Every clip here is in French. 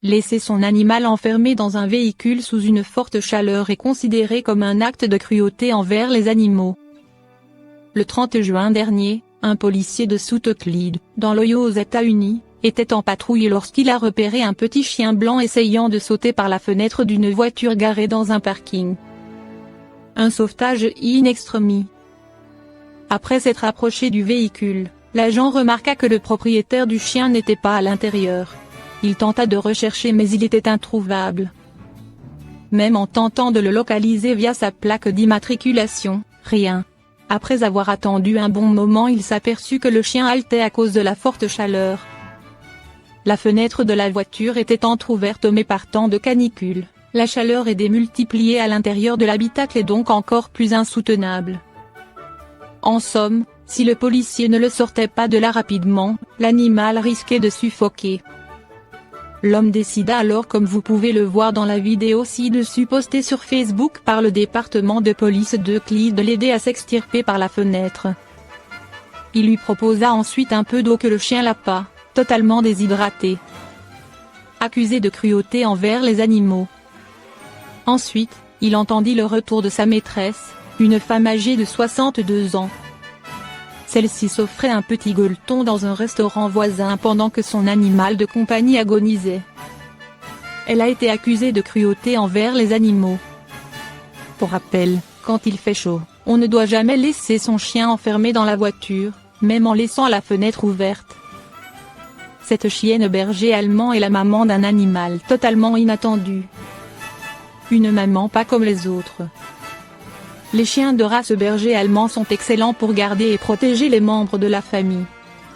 Laisser son animal enfermé dans un véhicule sous une forte chaleur est considéré comme un acte de cruauté envers les animaux. Le 30 juin dernier, un policier de South Euclid, dans l'Ohio aux États-Unis, était en patrouille lorsqu'il a repéré un petit chien blanc essayant de sauter par la fenêtre d'une voiture garée dans un parking. Un sauvetage in extremis. Après s'être approché du véhicule, l'agent remarqua que le propriétaire du chien n'était pas à l'intérieur. Il tenta de rechercher mais il était introuvable. Même en tentant de le localiser via sa plaque d'immatriculation, rien. Après avoir attendu un bon moment, il s'aperçut que le chien haletait à cause de la forte chaleur. La fenêtre de la voiture était entrouverte mais par temps de canicule, la chaleur est démultipliée à l'intérieur de l'habitacle et donc encore plus insoutenable. En somme, si le policier ne le sortait pas de là rapidement, l'animal risquait de suffoquer. L'homme décida alors, comme vous pouvez le voir dans la vidéo ci-dessus postée sur Facebook par le département de police d'Euclid, de l'aider à s'extirper par la fenêtre. Il lui proposa ensuite un peu d'eau que le chien lapa, totalement déshydraté. Accusé de cruauté envers les animaux. Ensuite, il entendit le retour de sa maîtresse, une femme âgée de 62 ans. Celle-ci s'offrait un petit gueuleton dans un restaurant voisin pendant que son animal de compagnie agonisait. Elle a été accusée de cruauté envers les animaux. Pour rappel, quand il fait chaud, on ne doit jamais laisser son chien enfermé dans la voiture, même en laissant la fenêtre ouverte. Cette chienne berger allemand est la maman d'un animal totalement inattendu. Une maman pas comme les autres. Les chiens de race berger allemand sont excellents pour garder et protéger les membres de la famille.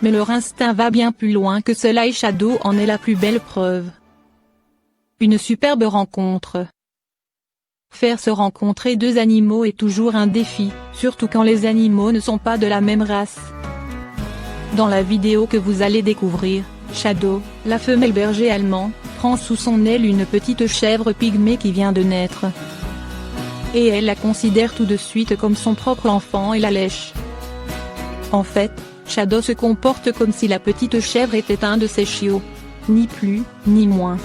Mais leur instinct va bien plus loin que cela et Shadow en est la plus belle preuve. Une superbe rencontre. Faire se rencontrer deux animaux est toujours un défi, surtout quand les animaux ne sont pas de la même race. Dans la vidéo que vous allez découvrir, Shadow, la femelle berger allemand, prend sous son aile une petite chèvre pygmée qui vient de naître. Et elle la considère tout de suite comme son propre enfant et la lèche. En fait, Shadow se comporte comme si la petite chèvre était un de ses chiots. Ni plus, ni moins.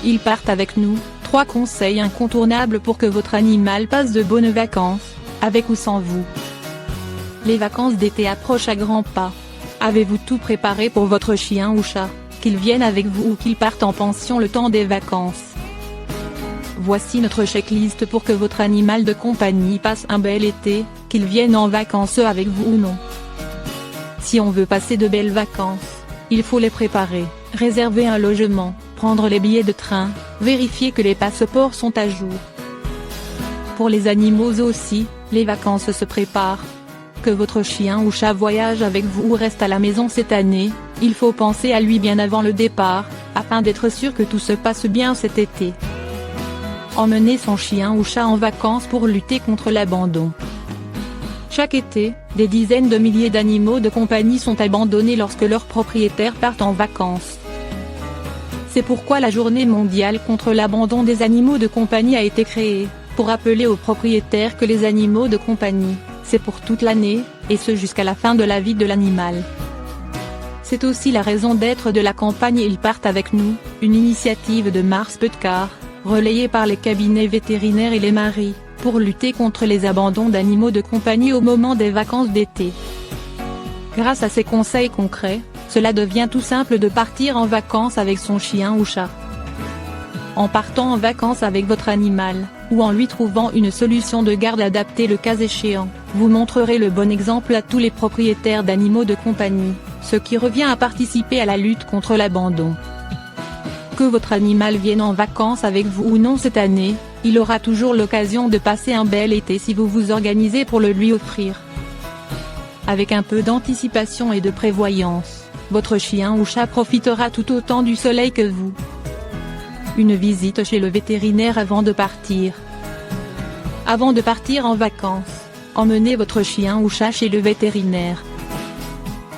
Ils partent avec nous, 3 conseils incontournables pour que votre animal passe de bonnes vacances, avec ou sans vous. Les vacances d'été approchent à grands pas. Avez-vous tout préparé pour votre chien ou chat, qu'il vienne avec vous ou qu'il parte en pension le temps des vacances? Voici notre checklist pour que votre animal de compagnie passe un bel été, qu'il vienne en vacances avec vous ou non. Si on veut passer de belles vacances, il faut les préparer, réserver un logement, prendre les billets de train, vérifier que les passeports sont à jour. Pour les animaux aussi, les vacances se préparent. Que votre chien ou chat voyage avec vous ou reste à la maison cette année, il faut penser à lui bien avant le départ, afin d'être sûr que tout se passe bien cet été. Emmener son chien ou chat en vacances pour lutter contre l'abandon. Chaque été, des dizaines de milliers d'animaux de compagnie sont abandonnés lorsque leurs propriétaires partent en vacances. C'est pourquoi la journée mondiale contre l'abandon des animaux de compagnie a été créée, pour rappeler aux propriétaires que les animaux de compagnie, c'est pour toute l'année, et ce jusqu'à la fin de la vie de l'animal. C'est aussi la raison d'être de la campagne Ils partent avec nous, une initiative de Mars Petcar, relayée par les cabinets vétérinaires et les mairies, pour lutter contre les abandons d'animaux de compagnie au moment des vacances d'été. Grâce à ces conseils concrets, cela devient tout simple de partir en vacances avec son chien ou chat. En partant en vacances avec votre animal, ou en lui trouvant une solution de garde adaptée le cas échéant, vous montrerez le bon exemple à tous les propriétaires d'animaux de compagnie, ce qui revient à participer à la lutte contre l'abandon. Que votre animal vienne en vacances avec vous ou non cette année, il aura toujours l'occasion de passer un bel été si vous vous organisez pour le lui offrir. Avec un peu d'anticipation et de prévoyance, votre chien ou chat profitera tout autant du soleil que vous. Une visite chez le vétérinaire avant de partir. Avant de partir en vacances, emmenez votre chien ou chat chez le vétérinaire.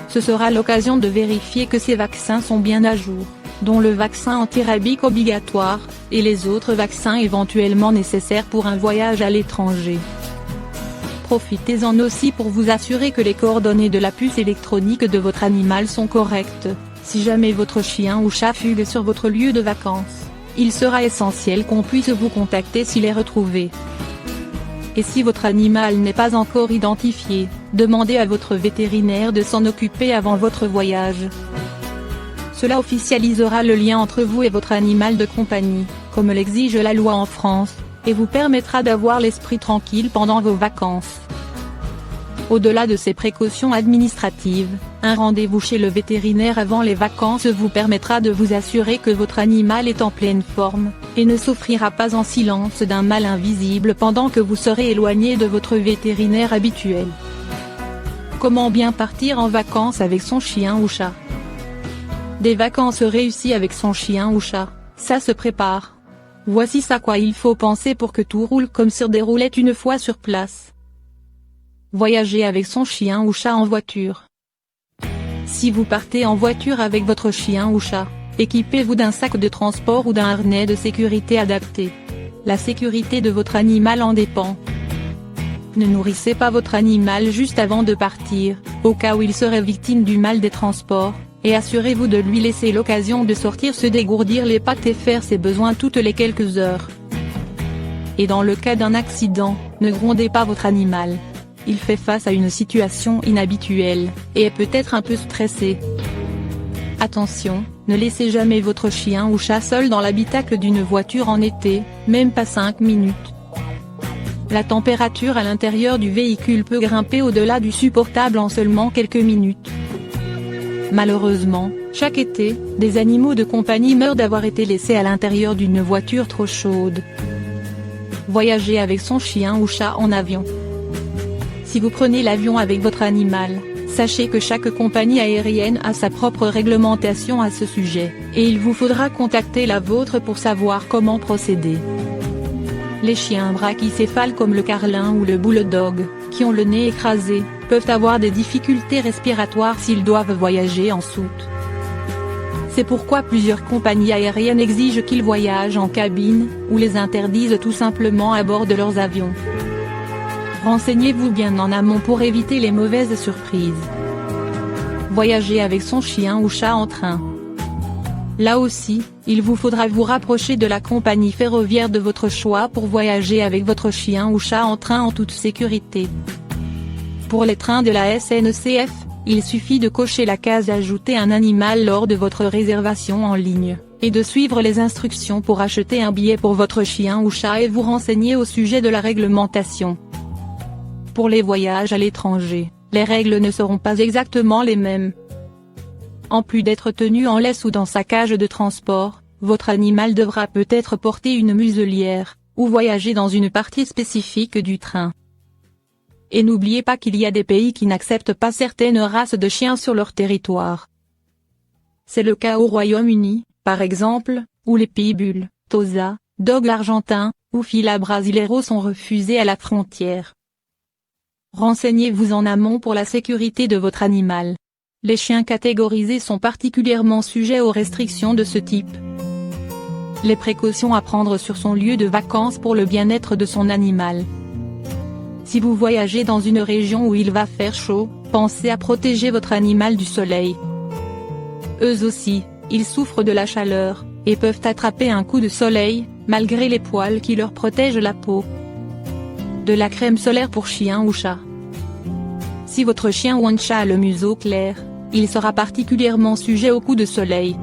Ce sera l'occasion de vérifier que ces vaccins sont bien à jour, dont le vaccin antirabique obligatoire, et les autres vaccins éventuellement nécessaires pour un voyage à l'étranger. Profitez-en aussi pour vous assurer que les coordonnées de la puce électronique de votre animal sont correctes, Si jamais votre chien ou chat fugue sur votre lieu de vacances, il sera essentiel qu'on puisse vous contacter s'il est retrouvé. Et si votre animal n'est pas encore identifié, demandez à votre vétérinaire de s'en occuper avant votre voyage. Cela officialisera le lien entre vous et votre animal de compagnie, comme l'exige la loi en France, et vous permettra d'avoir l'esprit tranquille pendant vos vacances. Au-delà de ces précautions administratives, un rendez-vous chez le vétérinaire avant les vacances vous permettra de vous assurer que votre animal est en pleine forme, et ne souffrira pas en silence d'un mal invisible pendant que vous serez éloigné de votre vétérinaire habituel. Comment bien partir en vacances avec son chien ou chat? Des vacances réussies avec son chien ou chat, ça se prépare. Voici à quoi il faut penser pour que tout roule comme sur des roulettes une fois sur place. Voyager avec son chien ou chat en voiture. Si vous partez en voiture avec votre chien ou chat, équipez-vous d'un sac de transport ou d'un harnais de sécurité adapté. La sécurité de votre animal en dépend. Ne nourrissez pas votre animal juste avant de partir, au cas où il serait victime du mal des transports, et assurez-vous de lui laisser l'occasion de sortir, se dégourdir les pattes et faire ses besoins toutes les quelques heures. Et dans le cas d'un accident, ne grondez pas votre animal. Il fait face à une situation inhabituelle, et est peut-être un peu stressé. Attention, ne laissez jamais votre chien ou chat seul dans l'habitacle d'une voiture en été, même pas 5 minutes. La température à l'intérieur du véhicule peut grimper au-delà du supportable en seulement quelques minutes. Malheureusement, chaque été, des animaux de compagnie meurent d'avoir été laissés à l'intérieur d'une voiture trop chaude. Voyager avec son chien ou chat en avion. Si vous prenez l'avion avec votre animal, sachez que chaque compagnie aérienne a sa propre réglementation à ce sujet, et il vous faudra contacter la vôtre pour savoir comment procéder. Les chiens brachycéphales comme le carlin ou le bulldog, qui ont le nez écrasé, peuvent avoir des difficultés respiratoires s'ils doivent voyager en soute. C'est pourquoi plusieurs compagnies aériennes exigent qu'ils voyagent en cabine, ou les interdisent tout simplement à bord de leurs avions. Renseignez-vous bien en amont pour éviter les mauvaises surprises. Voyager avec son chien ou chat en train. Là aussi, il vous faudra vous rapprocher de la compagnie ferroviaire de votre choix pour voyager avec votre chien ou chat en train en toute sécurité. Pour les trains de la SNCF, il suffit de cocher la case « Ajouter un animal » lors de votre réservation en ligne, et de suivre les instructions pour acheter un billet pour votre chien ou chat et vous renseigner au sujet de la réglementation. Pour les voyages à l'étranger, les règles ne seront pas exactement les mêmes. En plus d'être tenu en laisse ou dans sa cage de transport, votre animal devra peut-être porter une muselière, ou voyager dans une partie spécifique du train. Et n'oubliez pas qu'il y a des pays qui n'acceptent pas certaines races de chiens sur leur territoire. C'est le cas au Royaume-Uni, par exemple, où les pitbulls, Tosa, Dog argentin, ou Fila brasileiro sont refusés à la frontière. Renseignez-vous en amont pour la sécurité de votre animal. Les chiens catégorisés sont particulièrement sujets aux restrictions de ce type. Les précautions à prendre sur son lieu de vacances pour le bien-être de son animal. Si vous voyagez dans une région où il va faire chaud, pensez à protéger votre animal du soleil. Eux aussi, ils souffrent de la chaleur, et peuvent attraper un coup de soleil, malgré les poils qui leur protègent la peau. De la crème solaire pour chien ou chat. Si votre chien ou un chat a le museau clair, il sera particulièrement sujet au coup de soleil.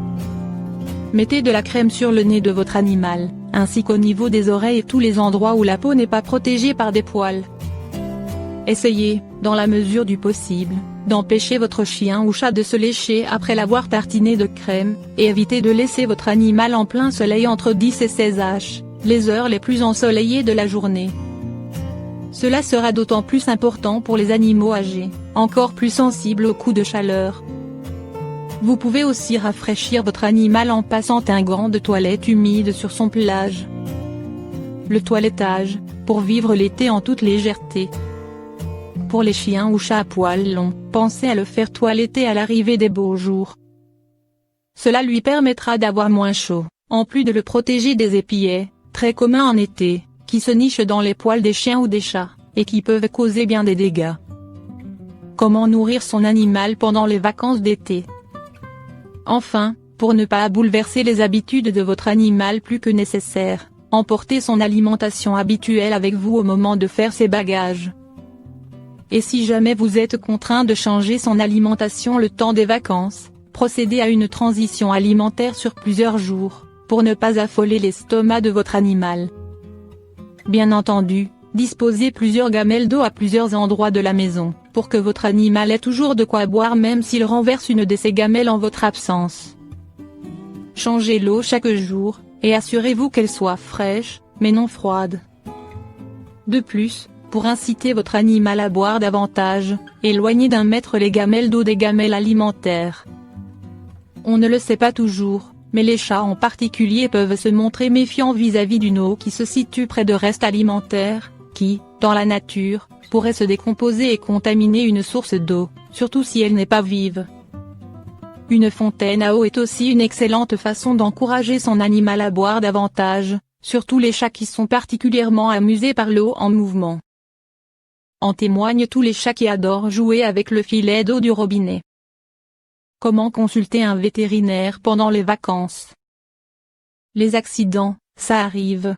Mettez de la crème sur le nez de votre animal, ainsi qu'au niveau des oreilles et tous les endroits où la peau n'est pas protégée par des poils. Essayez, dans la mesure du possible, d'empêcher votre chien ou chat de se lécher après l'avoir tartiné de crème, et évitez de laisser votre animal en plein soleil entre 10 et 16 h, les heures les plus ensoleillées de la journée. Cela sera d'autant plus important pour les animaux âgés, encore plus sensibles aux coups de chaleur. Vous pouvez aussi rafraîchir votre animal en passant un gant de toilette humide sur son pelage. Le toilettage, pour vivre l'été en toute légèreté. Pour les chiens ou chats à poils longs, pensez à le faire toiletter à l'arrivée des beaux jours. Cela lui permettra d'avoir moins chaud, en plus de le protéger des épillets, très communs en été, qui se nichent dans les poils des chiens ou des chats, et qui peuvent causer bien des dégâts. Comment nourrir son animal pendant les vacances d'été? Enfin, pour ne pas bouleverser les habitudes de votre animal plus que nécessaire, emportez son alimentation habituelle avec vous au moment de faire ses bagages. Et si jamais vous êtes contraint de changer son alimentation le temps des vacances, procédez à une transition alimentaire sur plusieurs jours, pour ne pas affoler l'estomac de votre animal. Bien entendu, disposez plusieurs gamelles d'eau à plusieurs endroits de la maison, pour que votre animal ait toujours de quoi boire même s'il renverse une de ses gamelles en votre absence. Changez l'eau chaque jour, et assurez-vous qu'elle soit fraîche, mais non froide. De plus, pour inciter votre animal à boire davantage, éloignez d'1 mètre les gamelles d'eau des gamelles alimentaires. On ne le sait pas toujours, mais les chats en particulier peuvent se montrer méfiants vis-à-vis d'une eau qui se situe près de restes alimentaires, qui, dans la nature, pourrait se décomposer et contaminer une source d'eau, surtout si elle n'est pas vive. Une fontaine à eau est aussi une excellente façon d'encourager son animal à boire davantage, surtout les chats qui sont particulièrement amusés par l'eau en mouvement. En témoignent tous les chats qui adorent jouer avec le filet d'eau du robinet. Comment consulter un vétérinaire pendant les vacances? Les accidents, ça arrive.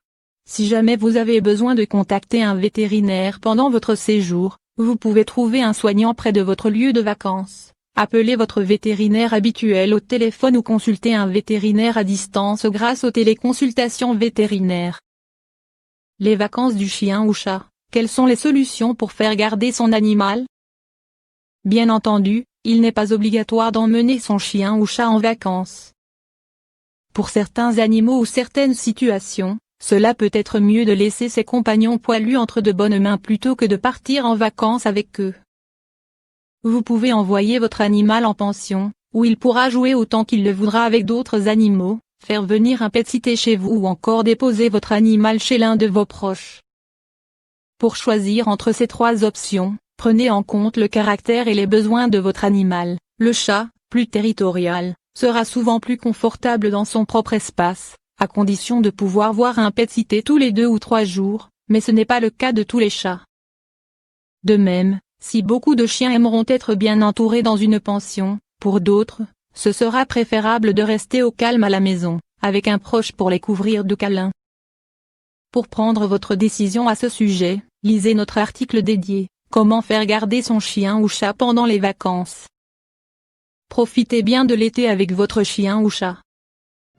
Si jamais vous avez besoin de contacter un vétérinaire pendant votre séjour, vous pouvez trouver un soignant près de votre lieu de vacances. Appelez votre vétérinaire habituel au téléphone ou consultez un vétérinaire à distance grâce aux téléconsultations vétérinaires. Les vacances du chien ou chat, quelles sont les solutions pour faire garder son animal? Bien entendu, il n'est pas obligatoire d'emmener son chien ou chat en vacances. Pour certains animaux ou certaines situations, cela peut être mieux de laisser ses compagnons poilus entre de bonnes mains plutôt que de partir en vacances avec eux. Vous pouvez envoyer votre animal en pension, où il pourra jouer autant qu'il le voudra avec d'autres animaux, faire venir un pet-sitter chez vous ou encore déposer votre animal chez l'un de vos proches. Pour choisir entre ces 3 options, prenez en compte le caractère et les besoins de votre animal. Le chat, plus territorial, sera souvent plus confortable dans son propre espace, à condition de pouvoir voir un pet-sitter tous les 2 ou 3 jours, mais ce n'est pas le cas de tous les chats. De même, si beaucoup de chiens aimeront être bien entourés dans une pension, pour d'autres, ce sera préférable de rester au calme à la maison, avec un proche pour les couvrir de câlins. Pour prendre votre décision à ce sujet, lisez notre article dédié « Comment faire garder son chien ou chat pendant les vacances ». Profitez bien de l'été avec votre chien ou chat.